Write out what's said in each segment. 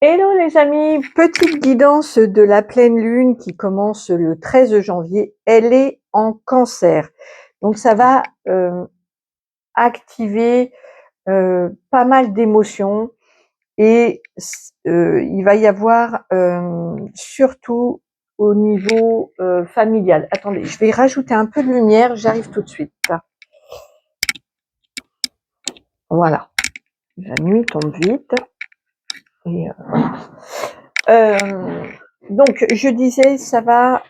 Hello les amis, petite guidance de la pleine lune qui commence le 13 janvier. Elle est en Cancer, donc ça va activer pas mal d'émotions et il va y avoir surtout au niveau familial. Attendez, je vais rajouter un peu de lumière, j'arrive tout de suite. Voilà, la nuit tombe vite. Et, donc je disais, ça va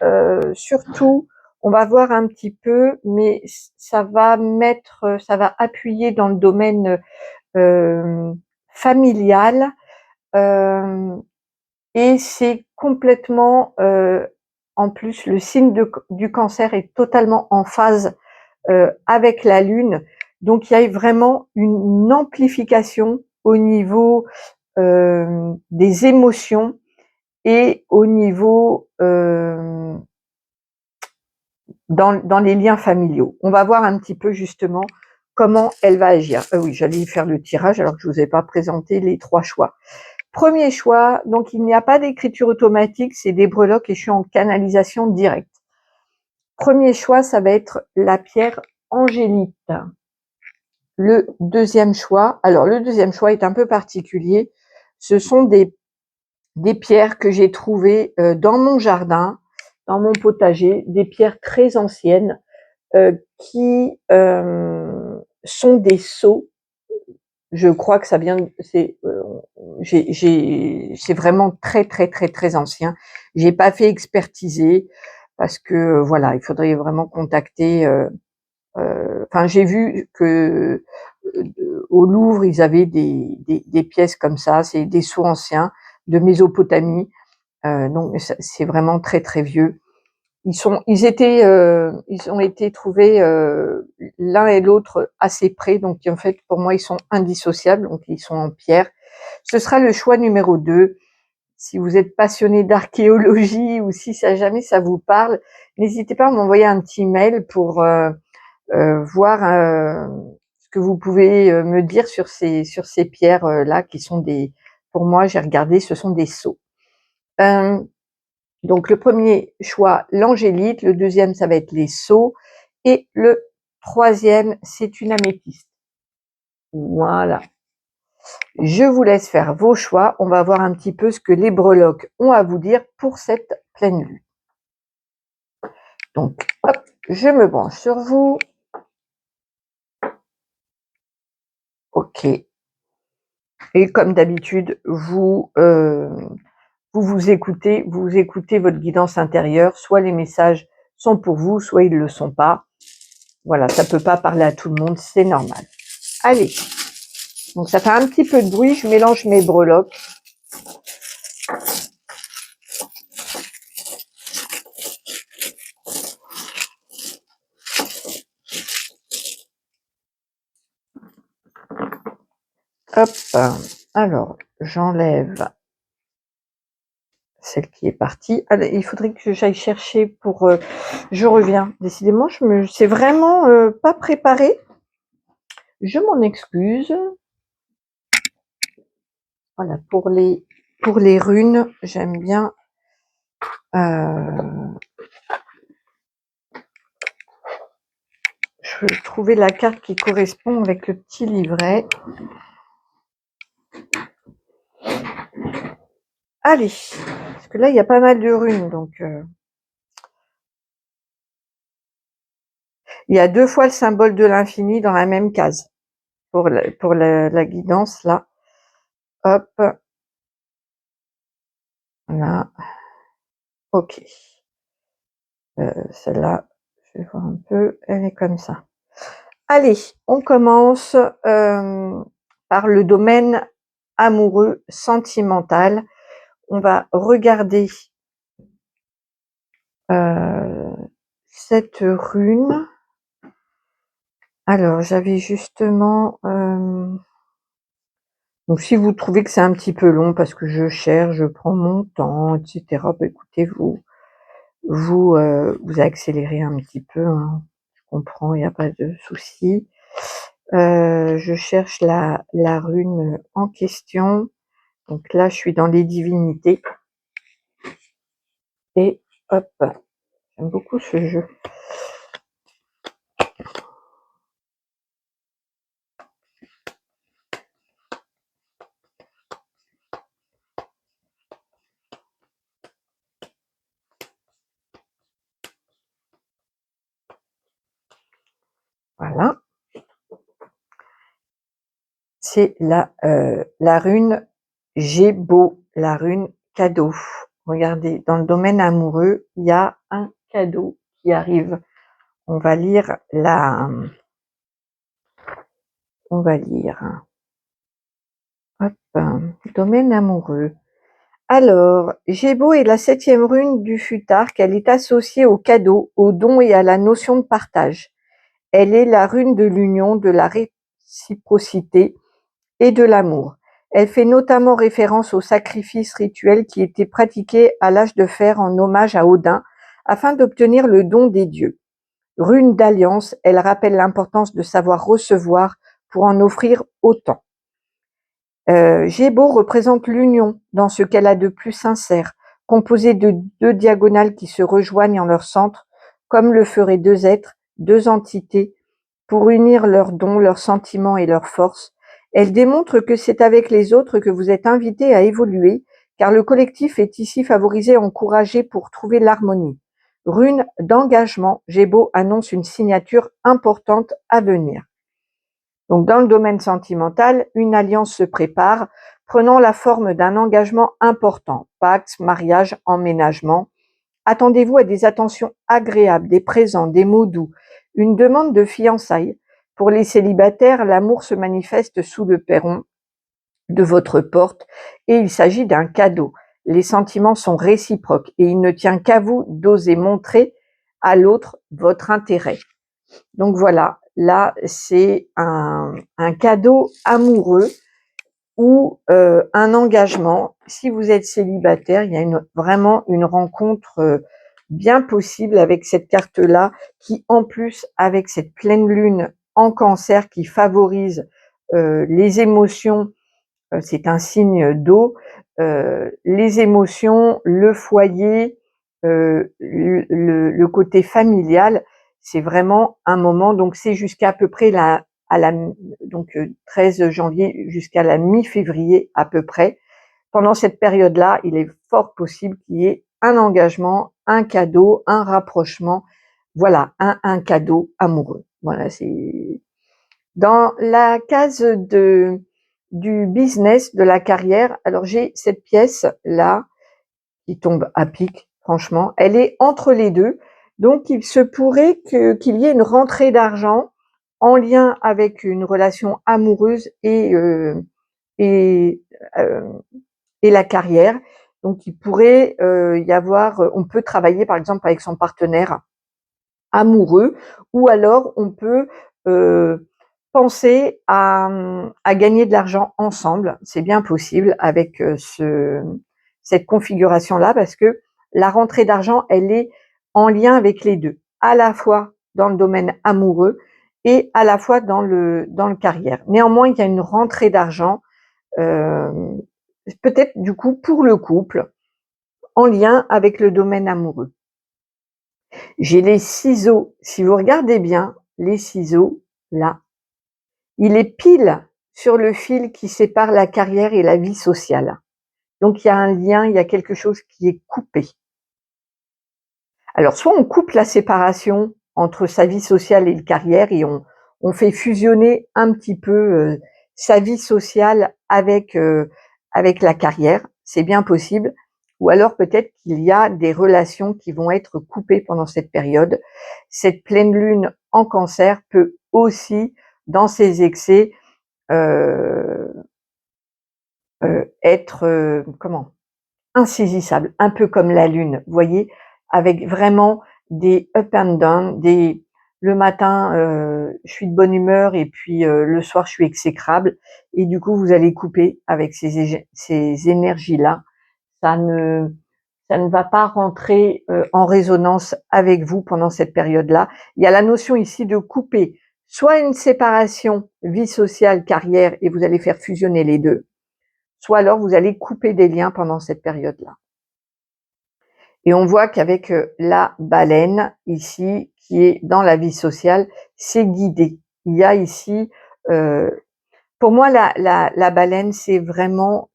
surtout, on va voir un petit peu, mais ça va appuyer dans le domaine familial, euh, et c'est complètement, en plus le signe du cancer est totalement en phase avec la lune, donc il y a vraiment une amplification au niveau des émotions et au niveau dans les liens familiaux. On va voir un petit peu justement comment elle va agir. Oui, j'allais faire le tirage alors que je vous ai pas présenté les 3 choix. Premier choix, donc il n'y a pas d'écriture automatique, c'est des breloques et je suis en canalisation directe. Premier choix, ça va être la pierre angélite. Le deuxième choix, alors le deuxième choix est un peu particulier. Ce sont des pierres que j'ai trouvées dans mon jardin, dans mon potager, des pierres très anciennes qui sont des sceaux. Je crois que ça vient, c'est vraiment très très très très ancien. J'ai pas fait expertiser parce que voilà, il faudrait vraiment contacter. Enfin, j'ai vu que au Louvre, ils avaient des pièces comme ça, c'est des sceaux anciens de Mésopotamie. Donc c'est vraiment très très vieux. Ils ont été trouvés l'un et l'autre assez près, donc en fait pour moi ils sont indissociables, donc ils sont en pierre. Ce sera le choix numéro 2. Si vous êtes passionné d'archéologie ou si ça jamais ça vous parle, n'hésitez pas à m'envoyer un petit mail pour voir ce que vous pouvez me dire sur ces pierres là qui sont pour moi j'ai regardé, ce sont des sceaux. Donc le premier choix, l'angélite, le deuxième, ça va être les sceaux, et le troisième, c'est une améthyste. Voilà. Je vous laisse faire vos choix. On va voir un petit peu ce que les breloques ont à vous dire pour cette pleine lune. Donc, hop, je me branche sur vous. Ok. Et comme d'habitude, vous écoutez votre guidance intérieure. Soit les messages sont pour vous, soit ils ne le sont pas. Voilà, ça peut pas parler à tout le monde, c'est normal. Allez, donc ça fait un petit peu de bruit, je mélange mes breloques. Hop, alors j'enlève celle qui est partie. Allez, il faudrait que j'aille chercher pour... je reviens, décidément, c'est vraiment pas préparé. Je m'en excuse. Voilà, pour les runes, j'aime bien... je veux trouver la carte qui correspond avec le petit livret. Allez, parce que là, il y a pas mal de runes, donc... il y a 2 fois le symbole de l'infini dans la même case. Pour la guidance, là. Hop. Là. Ok. Celle-là, je vais voir un peu. Elle est comme ça. Allez, on commence par le domaine amoureux, sentimental. On va regarder cette rune. Alors, j'avais justement... donc, si vous trouvez que c'est un petit peu long parce que je cherche, je prends mon temps, etc., bah, écoutez, vous accélérez un petit peu, hein. Je comprends, il n'y a pas de souci. Je cherche la rune en question. Donc là, je suis dans les divinités. Et hop, j'aime beaucoup ce jeu. Voilà. C'est la rune Gébo, la rune cadeau. Regardez, dans le domaine amoureux, il y a un cadeau qui arrive. On va lire on va lire. Hop, domaine amoureux. Alors, Gébo est la 7e rune du futark. Elle est associée au cadeau, au don et à la notion de partage. Elle est la rune de l'union, de la réciprocité et de l'amour. Elle fait notamment référence aux sacrifices rituels qui étaient pratiqués à l'âge de fer en hommage à Odin afin d'obtenir le don des dieux. Rune d'alliance, elle rappelle l'importance de savoir recevoir pour en offrir autant. Gébo représente l'union dans ce qu'elle a de plus sincère, composée de 2 diagonales qui se rejoignent en leur centre, comme le feraient 2 êtres, 2 entités, pour unir leurs dons, leurs sentiments et leurs forces. Elle démontre que c'est avec les autres que vous êtes invités à évoluer, car le collectif est ici favorisé, encouragé pour trouver l'harmonie. Rune d'engagement, Gébo annonce une signature importante à venir. Donc, dans le domaine sentimental, une alliance se prépare, prenant la forme d'un engagement important, pacte, mariage, emménagement. Attendez-vous à des attentions agréables, des présents, des mots doux, une demande de fiançailles. Pour les célibataires, l'amour se manifeste sous le perron de votre porte et il s'agit d'un cadeau. Les sentiments sont réciproques et il ne tient qu'à vous d'oser montrer à l'autre votre intérêt. Donc voilà, là c'est un cadeau amoureux ou un engagement. Si vous êtes célibataire, il y a vraiment une rencontre bien possible avec cette carte-là, qui en plus, avec cette pleine lune en Cancer qui favorise les émotions, c'est un signe d'eau, les émotions, le foyer, le côté familial, c'est vraiment un moment, donc c'est jusqu'à peu près donc 13 janvier jusqu'à la mi-février à peu près. Pendant cette période-là, il est fort possible qu'il y ait un engagement, un cadeau, un rapprochement, voilà, un cadeau amoureux. Voilà, c'est dans la case du business, de la carrière. Alors j'ai cette pièce là qui tombe à pic, franchement, elle est entre les deux. Donc il se pourrait qu'il y ait une rentrée d'argent en lien avec une relation amoureuse et, euh, et la carrière. Donc il pourrait y avoir, on peut travailler par exemple avec son partenaire amoureux, ou alors on peut penser à gagner de l'argent ensemble. C'est bien possible avec cette configuration-là, parce que la rentrée d'argent, elle est en lien avec les deux, à la fois dans le domaine amoureux et à la fois dans le carrière. Néanmoins, il y a une rentrée d'argent, peut-être du coup pour le couple, en lien avec le domaine amoureux. J'ai les ciseaux. Si vous regardez bien, les ciseaux, là, il est pile sur le fil qui sépare la carrière et la vie sociale. Donc il y a un lien, il y a quelque chose qui est coupé. Alors soit on coupe la séparation entre sa vie sociale et la carrière et on fait fusionner un petit peu sa vie sociale avec la carrière, c'est bien possible. Ou alors peut-être qu'il y a des relations qui vont être coupées pendant cette période. Cette pleine lune en Cancer peut aussi, dans ses excès, être insaisissable, un peu comme la lune, vous voyez, avec vraiment des up and down, le matin je suis de bonne humeur et puis le soir je suis exécrable, et du coup vous allez couper avec ces énergies-là. Ça ne va pas rentrer en résonance avec vous pendant cette période-là. Il y a la notion ici de couper, soit une séparation vie sociale, carrière, et vous allez faire fusionner les deux, soit alors vous allez couper des liens pendant cette période-là. Et on voit qu'avec la baleine ici, qui est dans la vie sociale, c'est guidé. Il y a ici, pour moi, la baleine, c'est vraiment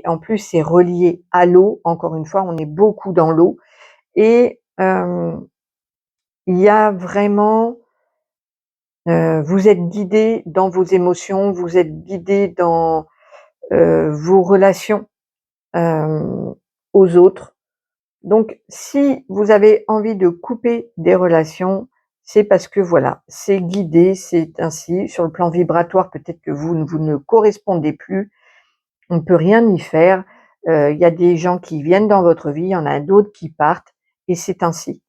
en plus c'est relié à l'eau. Encore une fois, on est beaucoup dans l'eau. Et il y a vraiment, vous êtes guidé dans vos émotions, vous êtes guidé dans vos relations aux autres. Donc, si vous avez envie de couper des relations, c'est parce que voilà, c'est guidé, c'est ainsi. Sur le plan vibratoire, peut-être que vous ne correspondez plus, on ne peut rien y faire. Il y a des gens qui viennent dans votre vie, il y en a d'autres qui partent, et c'est ainsi.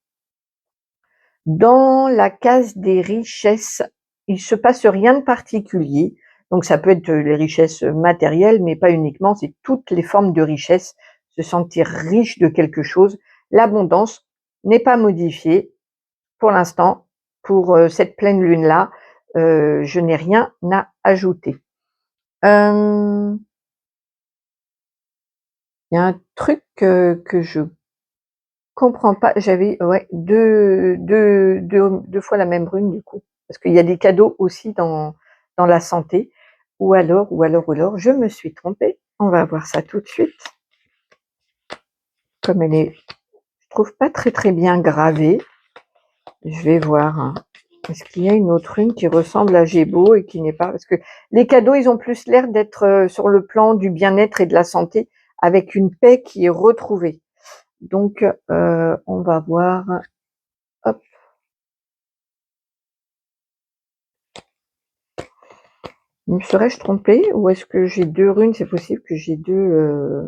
Dans la case des richesses, il se passe rien de particulier. Donc ça peut être les richesses matérielles, mais pas uniquement, c'est toutes les formes de richesse, se sentir riche de quelque chose. L'abondance n'est pas modifiée pour l'instant. Pour cette pleine lune-là, je n'ai rien à ajouter. Il y a un truc que je comprends pas. J'avais deux fois la même rune du coup, parce qu'il y a des cadeaux aussi dans la santé. Ou alors, je me suis trompée. On va voir ça tout de suite. Comme elle est, je trouve pas très bien gravée. Je vais voir. Hein. Est-ce qu'il y a une autre rune qui ressemble à Gébo et qui n'est pas, parce que les cadeaux, ils ont plus l'air d'être sur le plan du bien-être et de la santé, avec une paix qui est retrouvée. Donc, on va voir. Hop. Me serais-je trompée ou est-ce que j'ai deux runes? C'est possible que j'ai deux.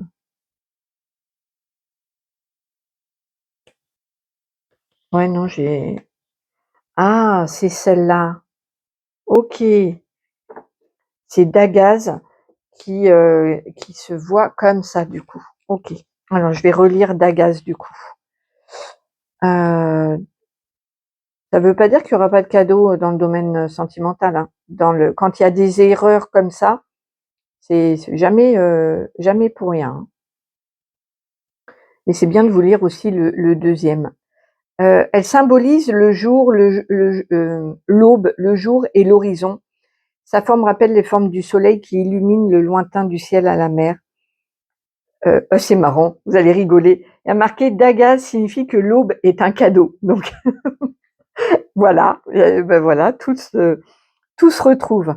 Ouais, non, j'ai. Ah, c'est celle-là. Ok. C'est Dagaz qui se voit comme ça du coup. Ok. Alors, je vais relire Dagaz du coup. Ça veut pas dire qu'il y aura pas de cadeau dans le domaine sentimental. Hein. Quand il y a des erreurs comme ça, c'est jamais pour rien. Hein. Et c'est bien de vous lire aussi le deuxième. Elle symbolise le jour, l'aube, le jour et l'horizon. Sa forme rappelle les formes du soleil qui illuminent le lointain du ciel à la mer. C'est marrant, vous allez rigoler. Il y a marqué Dagaz signifie que l'aube est un cadeau. Donc voilà, ben voilà, tout se retrouve.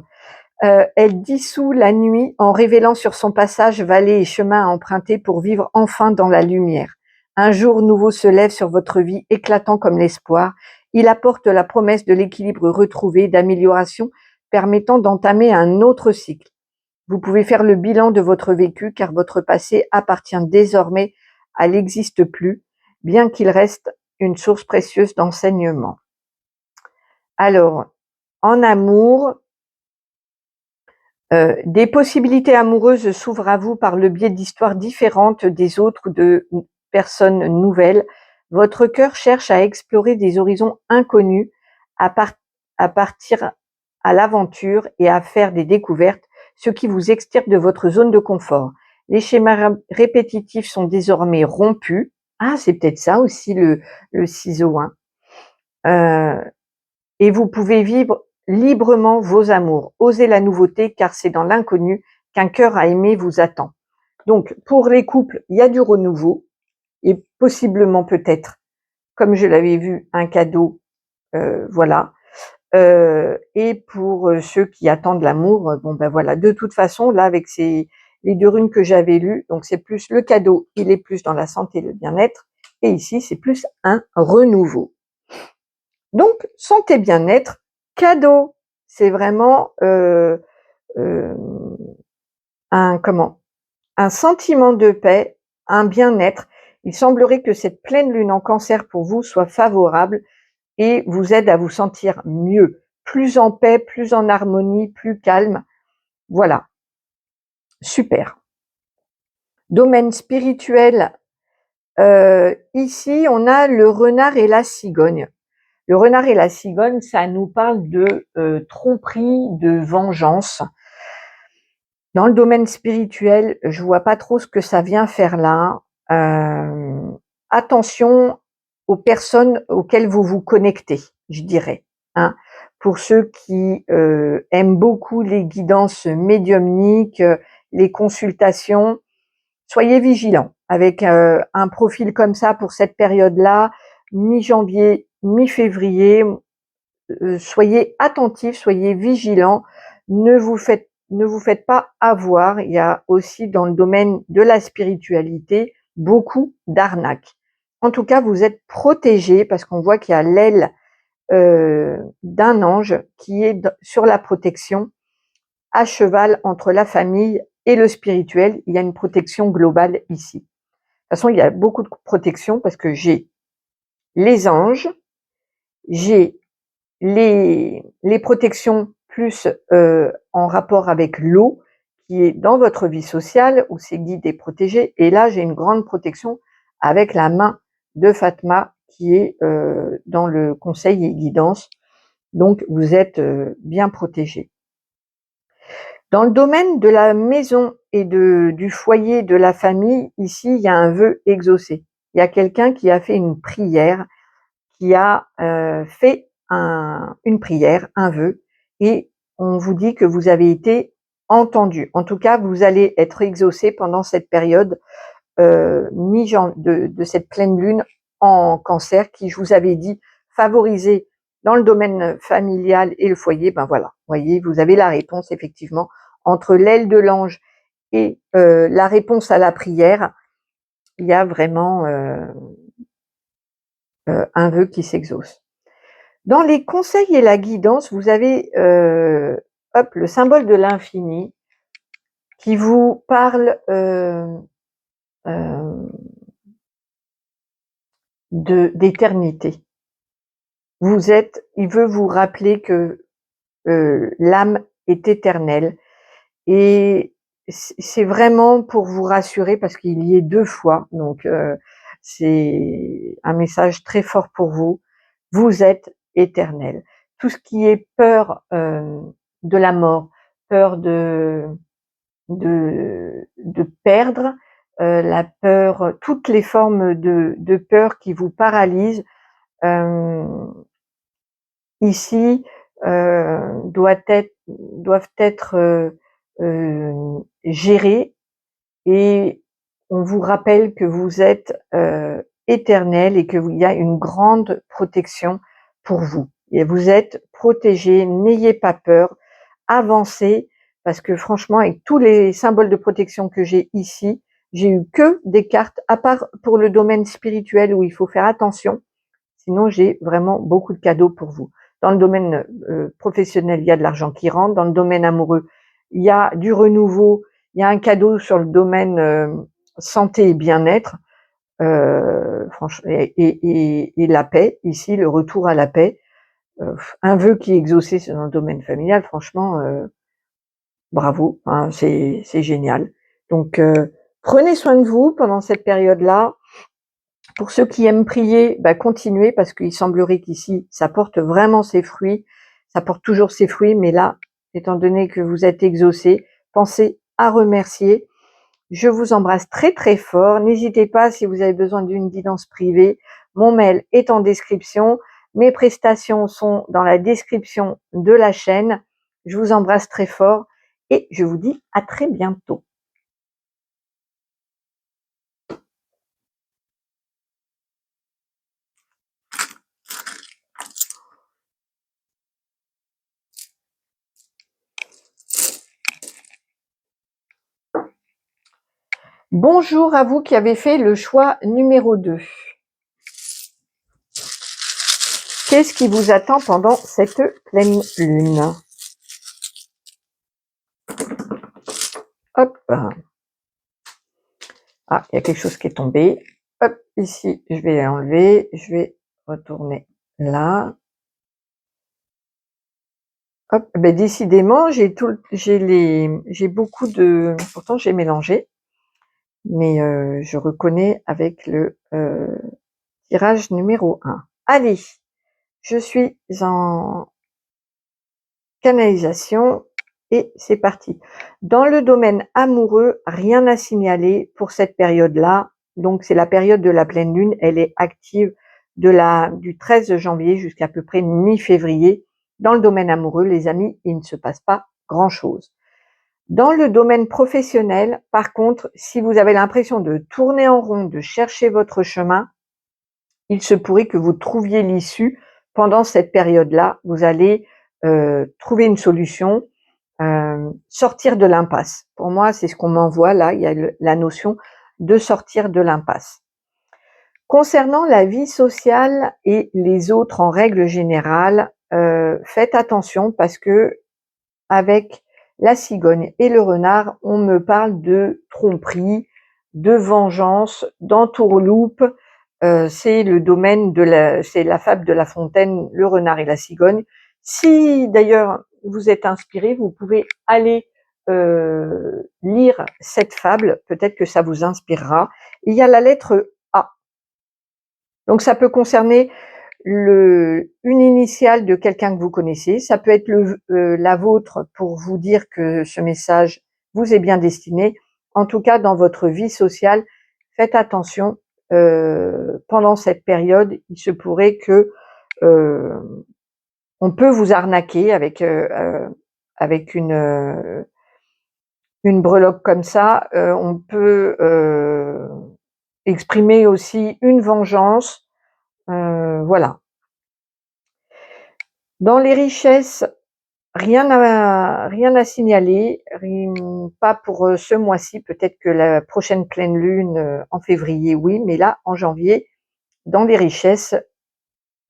Elle dissout la nuit en révélant sur son passage vallées et chemins à emprunter pour vivre enfin dans la lumière. Un jour nouveau se lève sur votre vie, éclatant comme l'espoir. Il apporte la promesse de l'équilibre retrouvé, d'amélioration, permettant d'entamer un autre cycle. Vous pouvez faire le bilan de votre vécu, car votre passé appartient désormais à l'existe plus, bien qu'il reste une source précieuse d'enseignement. Alors, en amour, des possibilités amoureuses s'ouvrent à vous par le biais d'histoires différentes des autres ou de personnes nouvelles. Votre cœur cherche à explorer des horizons inconnus, à partir à l'aventure et à faire des découvertes, ce qui vous extirpe de votre zone de confort. Les schémas répétitifs sont désormais rompus. Ah, c'est peut-être ça aussi le ciseau, hein. Et vous pouvez vivre librement vos amours. Osez la nouveauté, car c'est dans l'inconnu qu'un cœur à aimer vous attend. Donc, pour les couples, il y a du renouveau et possiblement peut-être, comme je l'avais vu, un cadeau, voilà. Et pour ceux qui attendent l'amour, bon ben voilà. De toute façon, là, avec les deux runes que j'avais lues, donc c'est plus le cadeau, il est plus dans la santé et le bien-être, et ici c'est plus un renouveau. Donc, santé, bien-être, cadeau. C'est vraiment un sentiment de paix, un bien-être. Il semblerait que cette pleine lune en Cancer pour vous soit favorable et vous aide à vous sentir mieux, plus en paix, plus en harmonie, plus calme. Voilà, super. Domaine spirituel, ici on a le renard et la cigogne. Le renard et la cigogne, ça nous parle de tromperie, de vengeance. Dans le domaine spirituel, je vois pas trop ce que ça vient faire là. Attention aux personnes auxquelles vous vous connectez, je dirais, hein. Pour ceux qui aiment beaucoup les guidances médiumniques, les consultations, soyez vigilants avec un profil comme ça pour cette période-là, mi-janvier, mi-février. Soyez attentifs, soyez vigilants, ne vous faites pas avoir. Il y a aussi dans le domaine de la spiritualité beaucoup d'arnaques. En tout cas, vous êtes protégés parce qu'on voit qu'il y a l'aile d'un ange qui est sur la protection, à cheval entre la famille et le spirituel. Il y a une protection globale ici. De toute façon, il y a beaucoup de protection parce que j'ai les anges, j'ai les protections plus en rapport avec l'eau qui est dans votre vie sociale où c'est guidé, protégé. Et là, j'ai une grande protection avec la main de Fatma qui est dans le conseil et guidance. Donc, vous êtes bien protégé. Dans le domaine de la maison et du foyer de la famille, ici, il y a un vœu exaucé. Il y a quelqu'un qui a fait une prière, qui a fait une prière, un vœu, et on vous dit que vous avez été entendu. En tout cas, vous allez être exaucé pendant cette période de cette pleine lune en cancer qui, je vous avais dit, favorisée dans le domaine familial et le foyer. Ben voilà, voyez, vous avez la réponse effectivement entre l'aile de l'ange et la réponse à la prière. Il y a vraiment un vœu qui s'exauce. Dans les conseils et la guidance, vous avez le symbole de l'infini qui vous parle d'éternité. Il veut vous rappeler que l'âme est éternelle et c'est vraiment pour vous rassurer parce qu'il y est 2 fois, donc c'est un message très fort pour vous. Vous êtes éternel. Tout ce qui est peur de la mort, peur de perdre, la peur, toutes les formes de peur qui vous paralysent, ici doivent être gérées, et on vous rappelle que vous êtes éternel et qu'il y a une grande protection pour vous. Et vous êtes protégés, n'ayez pas peur, avancez, parce que franchement, avec tous les symboles de protection que j'ai ici, j'ai eu que des cartes, à part pour le domaine spirituel où il faut faire attention. Sinon, j'ai vraiment beaucoup de cadeaux pour vous. Dans le domaine professionnel, il y a de l'argent qui rentre. Dans le domaine amoureux, il y a du renouveau. Il y a un cadeau sur le domaine santé et bien-être. Et la paix, ici, le retour à la paix. Un vœu qui est exaucé dans le domaine familial, franchement, bravo, hein, c'est génial. Donc, prenez soin de vous pendant cette période-là. Pour ceux qui aiment prier, bah continuez parce qu'il semblerait qu'ici, ça porte vraiment ses fruits. Ça porte toujours ses fruits, mais là, étant donné que vous êtes exaucés, pensez à remercier. Je vous embrasse très très fort. N'hésitez pas si vous avez besoin d'une guidance privée. Mon mail est en description. Mes prestations sont dans la description de la chaîne. Je vous embrasse très fort et je vous dis à très bientôt. Bonjour à vous qui avez fait le choix numéro 2. Qu'est-ce qui vous attend pendant cette pleine lune? Hop. Ah, il y a quelque chose qui est tombé. Hop, ici, je vais enlever. Je vais retourner là. Hop, ben décidément, j'ai beaucoup de. Pourtant, j'ai mélangé, mais je reconnais avec le tirage numéro 1. Allez, je suis en canalisation et c'est parti. Dans le domaine amoureux, rien à signaler pour cette période-là. Donc c'est la période de la pleine lune, elle est active du 13 janvier jusqu'à peu près mi-février. Dans le domaine amoureux, les amis, il ne se passe pas grand-chose. Dans le domaine professionnel, par contre, si vous avez l'impression de tourner en rond, de chercher votre chemin, il se pourrait que vous trouviez l'issue pendant cette période-là. Vous allez trouver une solution, sortir de l'impasse. Pour moi, c'est ce qu'on m'envoie là, il y a la notion de sortir de l'impasse. Concernant la vie sociale et les autres en règle générale, faites attention parce que avec la cigogne et le renard, on me parle de tromperie, de vengeance, d'entourloupe. C'est le domaine c'est la fable de La Fontaine, le renard et la cigogne. Si d'ailleurs vous êtes inspiré, vous pouvez aller lire cette fable, peut-être que ça vous inspirera. Il y a la lettre A. Donc ça peut concerner une initiale de quelqu'un que vous connaissez, ça peut être la vôtre pour vous dire que ce message vous est bien destiné. En tout cas, dans votre vie sociale, faites attention. Pendant cette période, il se pourrait que on peut vous arnaquer avec une breloque comme ça. On peut exprimer aussi une vengeance. Voilà. Dans les richesses, rien à signaler, pas pour ce mois-ci. Peut-être que la prochaine pleine lune en février, oui, mais là en janvier, dans les richesses,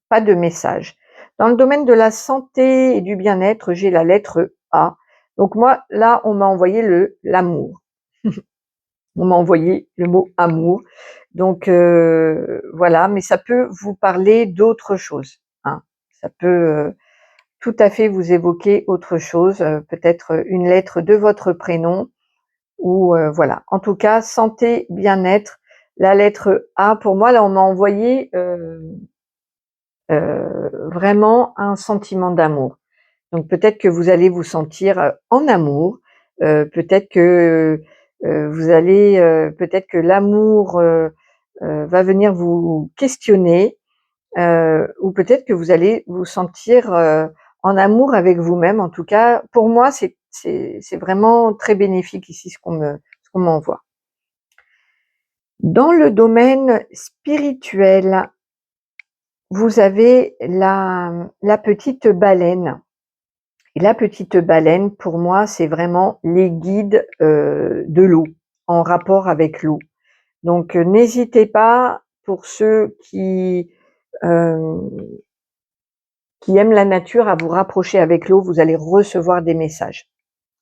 pas de message. Dans le domaine de la santé et du bien-être, j'ai la lettre A. Donc moi, là, on m'a envoyé l'amour. On m'a envoyé le mot amour. Donc voilà, mais ça peut vous parler d'autre chose, hein. Ça peut tout à fait vous évoquer autre chose, peut-être une lettre de votre prénom ou voilà. En tout cas, santé, bien-être, la lettre A. Pour moi, là, on m'a envoyé vraiment un sentiment d'amour. Donc peut-être que vous allez vous sentir en amour, peut-être que vous allez, peut-être que l'amour va venir vous questionner, ou peut-être que vous allez vous sentir en amour avec vous-même. En tout cas, pour moi, c'est vraiment très bénéfique ici ce qu'on m'envoie. Dans le domaine spirituel, vous avez la petite baleine. Et la petite baleine, pour moi, c'est vraiment les guides de l'eau, en rapport avec l'eau. Donc, n'hésitez pas, pour ceux qui aiment la nature, à vous rapprocher avec l'eau, vous allez recevoir des messages.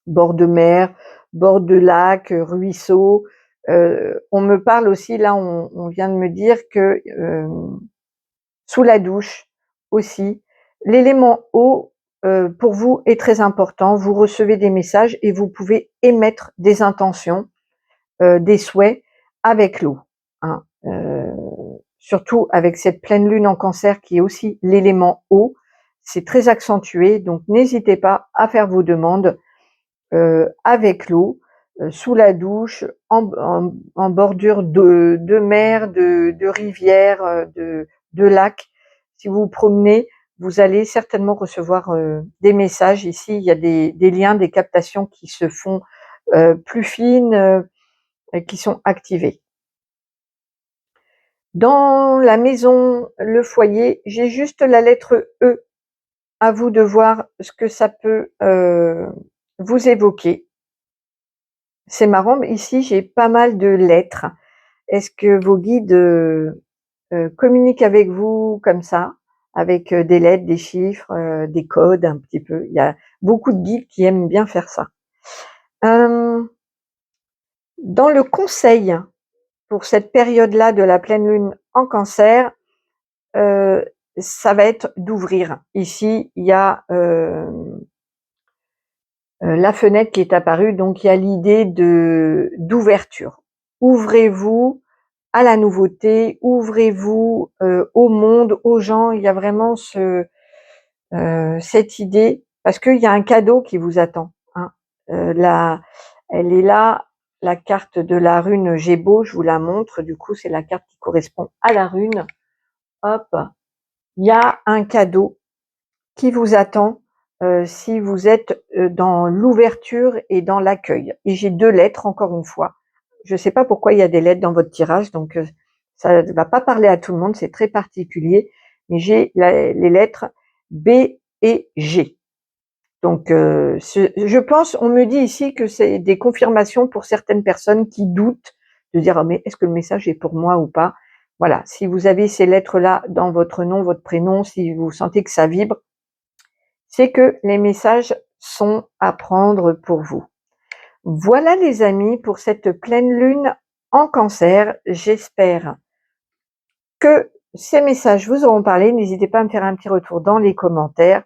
Bord de mer, bord de lac, ruisseau. On me parle aussi, là, on vient de me dire que sous la douche aussi, l'élément eau, pour vous est très important. Vous recevez des messages et vous pouvez émettre des intentions, des souhaits avec l'eau, hein. Surtout avec cette pleine lune en Cancer qui est aussi l'élément eau, c'est très accentué, donc n'hésitez pas à faire vos demandes avec l'eau, sous la douche, en bordure de mer, de rivière, de lac. Si vous vous promenez, vous allez certainement recevoir des messages. Ici, il y a des liens, des captations qui se font plus fines, qui sont activées. Dans la maison, le foyer, j'ai juste la lettre E. À vous de voir ce que ça peut vous évoquer. C'est marrant, mais ici j'ai pas mal de lettres. Est-ce que vos guides communiquent avec vous comme ça, avec des lettres, des chiffres, des codes un petit peu? Il y a beaucoup de guides qui aiment bien faire ça. Dans le conseil, pour cette période-là de la pleine lune en Cancer, ça va être d'ouvrir. Ici, il y a la fenêtre qui est apparue, donc il y a l'idée d'ouverture. Ouvrez-vous à la nouveauté, ouvrez-vous au monde, aux gens. Il y a vraiment cette idée, parce qu'il y a un cadeau qui vous attend, hein. Elle est là, la carte de la rune Gémeaux, je vous la montre, du coup c'est la carte qui correspond à la rune. Hop, il y a un cadeau qui vous attend si vous êtes dans l'ouverture et dans l'accueil. Et j'ai 2 lettres, encore une fois. Je ne sais pas pourquoi il y a des lettres dans votre tirage, donc ça ne va pas parler à tout le monde, c'est très particulier, mais j'ai les lettres B et G. Donc je pense, on me dit ici que c'est des confirmations pour certaines personnes qui doutent, de dire oh, mais est-ce que le message est pour moi ou pas. Voilà, si vous avez ces lettres-là dans votre nom, votre prénom, si vous sentez que ça vibre, c'est que les messages sont à prendre pour vous. Voilà les amis pour cette pleine lune en Cancer. J'espère que ces messages vous auront parlé. N'hésitez pas à me faire un petit retour dans les commentaires.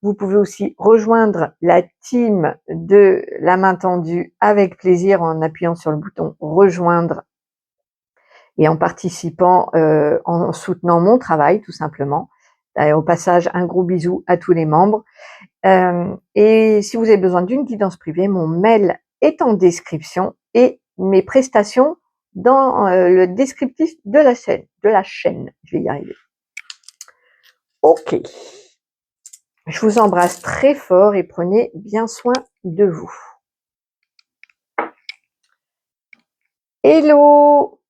Vous pouvez aussi rejoindre la team de la main tendue avec plaisir en appuyant sur le bouton rejoindre et en participant, en soutenant mon travail tout simplement. Au passage, un gros bisou à tous les membres. Et si vous avez besoin d'une guidance privée, mon mail est en description et mes prestations dans le descriptif de la chaîne. Je vais y arriver. Ok. Je vous embrasse très fort et prenez bien soin de vous. Hello,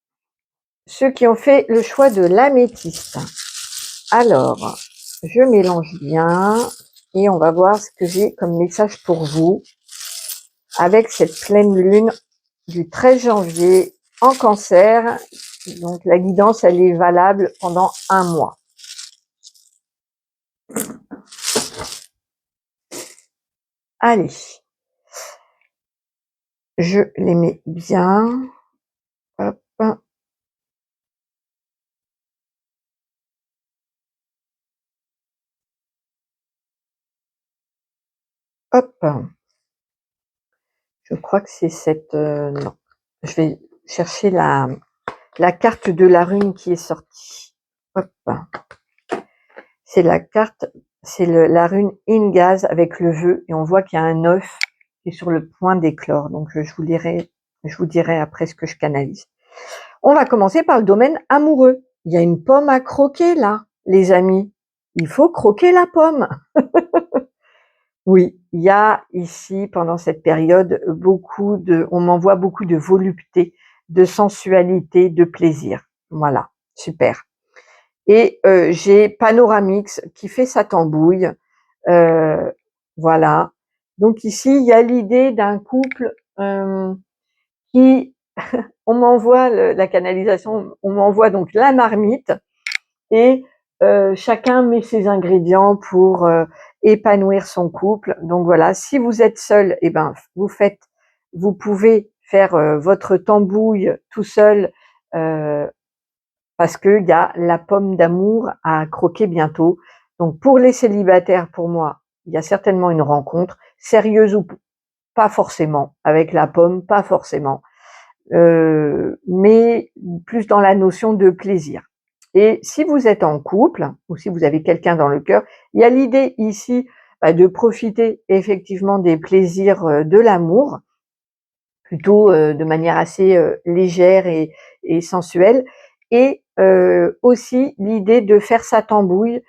ceux qui ont fait le choix de l'améthyste. Alors, je mélange bien et on va voir ce que j'ai comme message pour vous avec cette pleine lune du 13 janvier en Cancer. Donc la guidance, elle est valable pendant 1 mois. Allez, je les mets bien. Hop. Hop. Je crois que c'est cette... non. Je vais chercher la carte de la rune qui est sortie. Hop. C'est la carte, c'est la rune Ingaz avec le vœu et on voit qu'il y a un œuf qui est sur le point d'éclore. Donc je vous dirai après ce que je canalise. On va commencer par le domaine amoureux. Il y a une pomme à croquer là, les amis. Il faut croquer la pomme. Oui, il y a ici, pendant cette période, on m'envoie beaucoup de volupté, de sensualité, de plaisir. Voilà, super. Et j'ai Panoramix qui fait sa tambouille. Voilà. Donc ici, il y a l'idée d'un couple qui... on m'envoie la canalisation, on m'envoie donc la marmite et chacun met ses ingrédients pour épanouir son couple. Donc voilà, si vous êtes seul, eh ben vous pouvez faire votre tambouille tout seul parce qu'il y a la pomme d'amour à croquer bientôt. Donc pour les célibataires, pour moi, il y a certainement une rencontre sérieuse ou pas forcément avec la pomme, pas forcément, mais plus dans la notion de plaisir. Et si vous êtes en couple ou si vous avez quelqu'un dans le cœur, il y a l'idée ici de profiter effectivement des plaisirs de l'amour, plutôt de manière assez légère et sensuelle, et aussi l'idée de faire sa tambouille,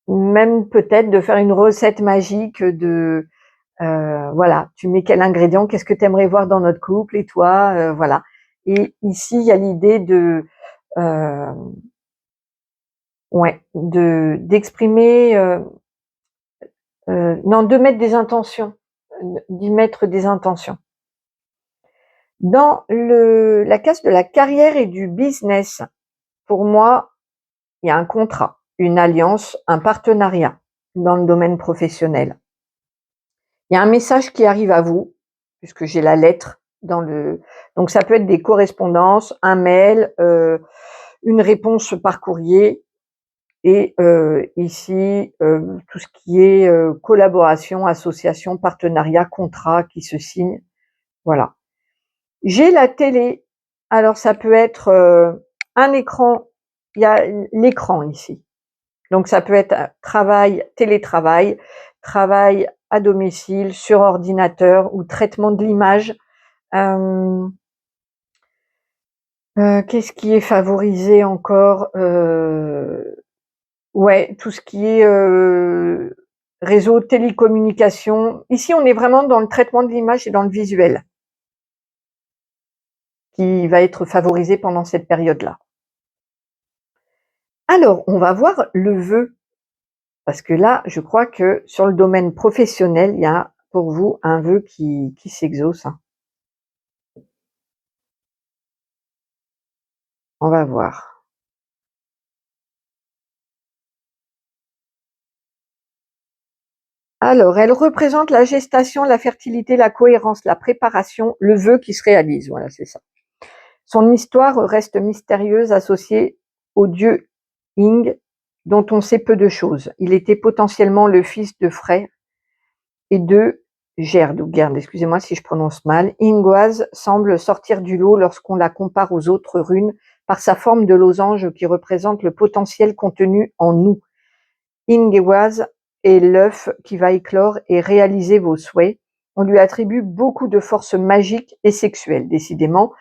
même peut-être de faire une recette magique de voilà, tu mets quel ingrédient, qu'est-ce que tu aimerais voir dans notre couple et toi, voilà. Et ici, il y a l'idée euh, d'exprimer, non, de mettre des intentions, d'y mettre des intentions. Dans la case de la carrière et du business, pour moi, il y a un contrat, une alliance, un partenariat dans le domaine professionnel. Il y a un message qui arrive à vous, puisque j'ai la lettre donc ça peut être des correspondances, un mail, une réponse par courrier, et ici tout ce qui est collaboration, association, partenariat, contrat qui se signe. Voilà. J'ai la télé. Alors ça peut être un écran. Il y a l'écran ici. Donc ça peut être travail, télétravail, travail à domicile, sur ordinateur ou traitement de l'image. Qu'est-ce qui est favorisé encore? Ouais, tout ce qui est réseau, télécommunication. Ici, on est vraiment dans le traitement de l'image et dans le visuel qui va être favorisé pendant cette période-là. Alors, on va voir le vœu, parce que là, je crois que sur le domaine professionnel, il y a pour vous un vœu qui s'exauce, hein. On va voir. Alors, elle représente la gestation, la fertilité, la cohérence, la préparation, le vœu qui se réalise. Voilà, c'est ça. Son histoire reste mystérieuse, associée au dieu Ing, dont on sait peu de choses. Il était potentiellement le fils de Frey et de Gerd, ou Gerd, excusez-moi si je prononce mal. Ingwaz semble sortir du lot lorsqu'on la compare aux autres runes par sa forme de losange qui représente le potentiel contenu en nous. Ingwaz est l'œuf qui va éclore et réaliser vos souhaits. On lui attribue beaucoup de force magique et sexuelle. Décidément,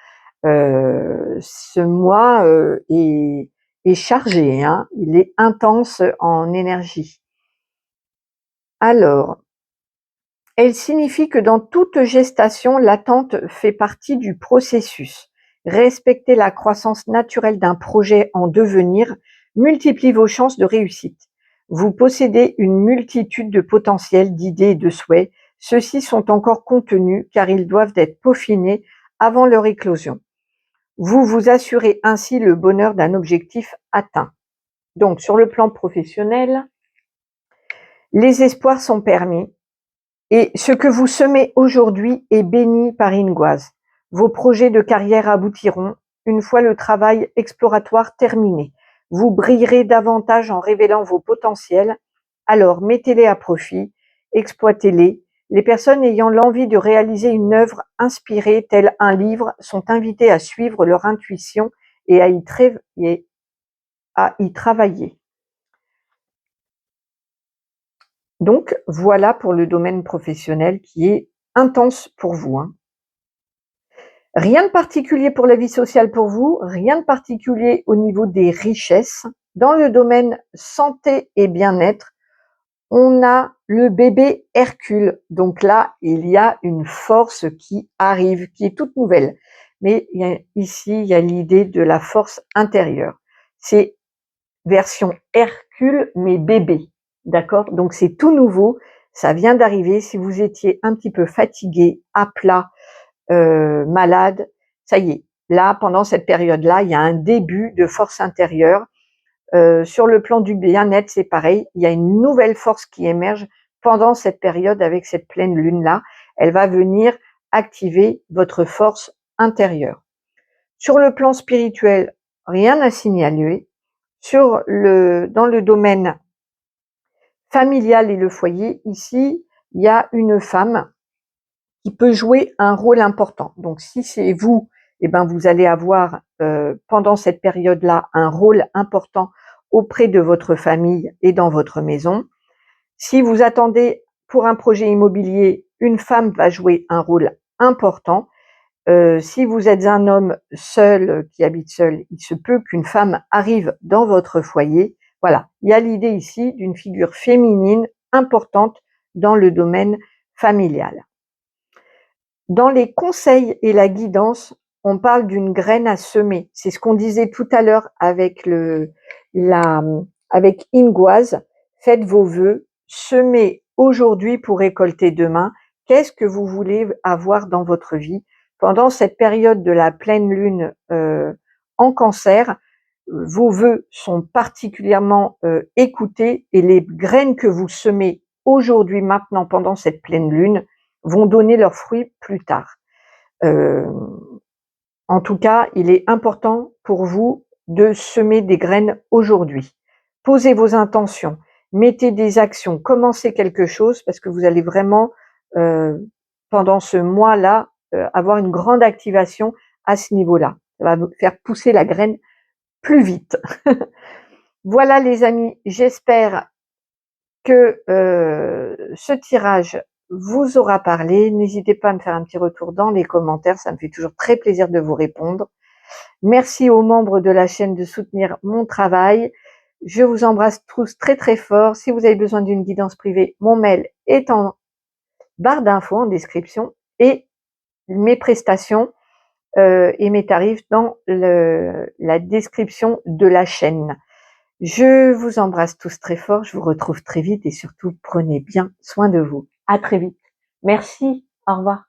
ce mois est chargé, hein, il est intense en énergie. Alors, elle signifie que dans toute gestation, l'attente fait partie du processus. Respecter la croissance naturelle d'un projet en devenir multiplie vos chances de réussite. Vous possédez une multitude de potentiels, d'idées et de souhaits. Ceux-ci sont encore contenus car ils doivent être peaufinés avant leur éclosion. Vous vous assurez ainsi le bonheur d'un objectif atteint. Donc, sur le plan professionnel, les espoirs sont permis et ce que vous semez aujourd'hui est béni par Ingwaz. Vos projets de carrière aboutiront une fois le travail exploratoire terminé. Vous brillerez davantage en révélant vos potentiels, alors mettez-les à profit, exploitez-les. Les personnes ayant l'envie de réaliser une œuvre inspirée, telle un livre, sont invitées à suivre leur intuition et à y travailler. Donc, voilà pour le domaine professionnel qui est intense pour vous, hein. Rien de particulier pour la vie sociale pour vous, rien de particulier au niveau des richesses. Dans le domaine santé et bien-être, on a le bébé Hercule. Donc là, il y a une force qui arrive, qui est toute nouvelle. Mais ici, il y a l'idée de la force intérieure. C'est version Hercule, mais bébé. D'accord? Donc c'est tout nouveau. Ça vient d'arriver. Si vous étiez un petit peu fatigué, à plat, malade, ça y est. Là, pendant cette période-là, il y a un début de force intérieure. Sur le plan du bien-être, c'est pareil. Il y a une nouvelle force qui émerge pendant cette période avec cette pleine lune-là. Elle va venir activer votre force intérieure. Sur le plan spirituel, rien à signaler. Dans le domaine familial et le foyer, ici, il y a une femme qui peut jouer un rôle important. Donc, si c'est vous, eh ben, vous allez avoir pendant cette période-là un rôle important auprès de votre famille et dans votre maison. Si vous attendez pour un projet immobilier, une femme va jouer un rôle important. Si vous êtes un homme seul, qui habite seul, il se peut qu'une femme arrive dans votre foyer. Voilà, il y a l'idée ici d'une figure féminine importante dans le domaine familial. Dans les conseils et la guidance, on parle d'une graine à semer. C'est ce qu'on disait tout à l'heure avec avec Ingwaz. Faites vos vœux, semez aujourd'hui pour récolter demain. Qu'est-ce que vous voulez avoir dans votre vie? Pendant cette période de la pleine lune en Cancer, vos vœux sont particulièrement écoutés et les graines que vous semez aujourd'hui, maintenant, pendant cette pleine lune, vont donner leurs fruits plus tard. En tout cas, il est important pour vous de semer des graines aujourd'hui. Posez vos intentions, mettez des actions, commencez quelque chose parce que vous allez vraiment, pendant ce mois-là, avoir une grande activation à ce niveau-là. Ça va vous faire pousser la graine plus vite. Voilà les amis, j'espère que ce tirage vous aura parlé. N'hésitez pas à me faire un petit retour dans les commentaires, ça me fait toujours très plaisir de vous répondre. Merci aux membres de la chaîne de soutenir mon travail. Je vous embrasse tous très très fort. Si vous avez besoin d'une guidance privée, mon mail est en barre d'infos, en description, et mes prestations et mes tarifs dans la description de la chaîne. Je vous embrasse tous très fort, je vous retrouve très vite et surtout prenez bien soin de vous. À très vite. Merci, au revoir.